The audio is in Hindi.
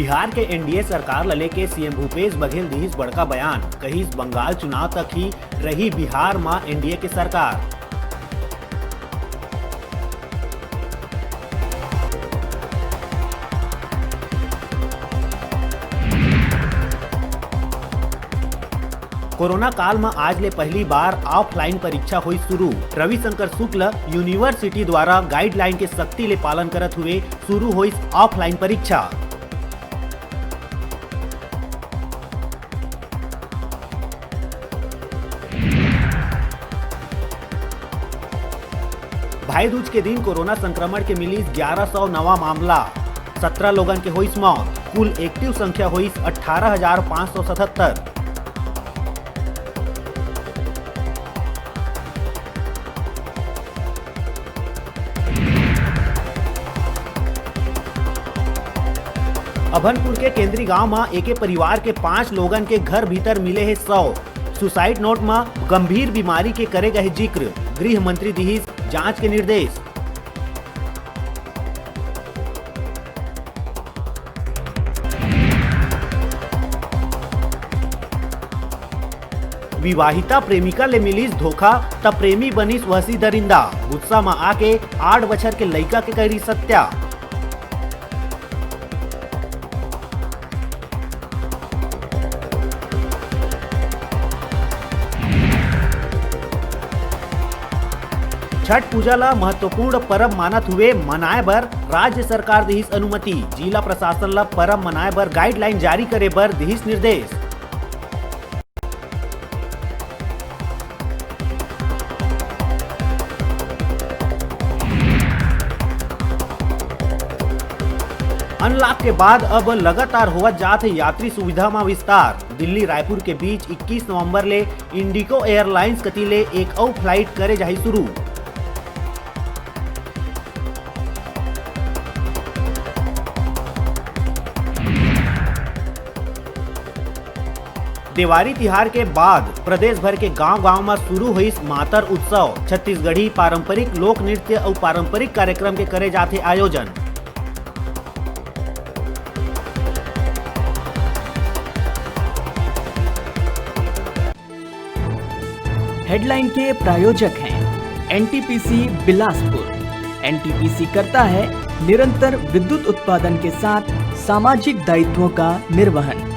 बिहार के एनडीए सरकार लले के सीएम भूपेश बघेल दिहिस बड़का बयान, कहिस बंगाल चुनाव तक ही रही बिहार में एनडीए के सरकार। कोरोना काल में आज ले पहली बार ऑफलाइन परीक्षा हुई शुरू। रविशंकर शुक्ल यूनिवर्सिटी द्वारा गाइडलाइन के सख्ती ले पालन करत हुए शुरू हुई ऑफलाइन परीक्षा। भाई दूज के दिन कोरोना संक्रमण के मिली 1100 नवा मामला, 17 लोगन के हुई मौत, कुल एक्टिव संख्या हुई 18,577। अभनपुर के केंद्रीय गांव में एक परिवार के 5 लोगन के घर भीतर मिले हैं 100। सुसाइड नोट में गंभीर बीमारी के करे गए जिक्र, गृह मंत्री दिहिस जांच के निर्देश। विवाहिता प्रेमिका ले मिलिस धोखा तब प्रेमी बनिस वहसी दरिंदा, गुस्सा में आके 8 बछर के लड़का के करी सत्या। छठ पूजा ला महत्वपूर्ण परब मानत हुए मनाए बर राज्य सरकार दिहिस अनुमति। जिला प्रशासन ला परब मनाए बर गाइडलाइन जारी करे बर दिहिस निर्देश। अनलॉक के बाद अब लगातार होवत जात है यात्री सुविधा में विस्तार। दिल्ली रायपुर के बीच 21 नवंबर ले इंडिगो एयरलाइंस कति ले एक और फ्लाइट करे जाही शुरू। दिवाली तिहार के बाद प्रदेश भर के गांव-गांव में शुरू हुई मातर उत्सव। छत्तीसगढ़ी पारंपरिक लोक नृत्य और पारंपरिक कार्यक्रम के करे जाते आयोजन। हेडलाइन के प्रायोजक हैं एनटीपीसी बिलासपुर। एनटीपीसी करता है निरंतर विद्युत उत्पादन के साथ सामाजिक दायित्वों का निर्वहन।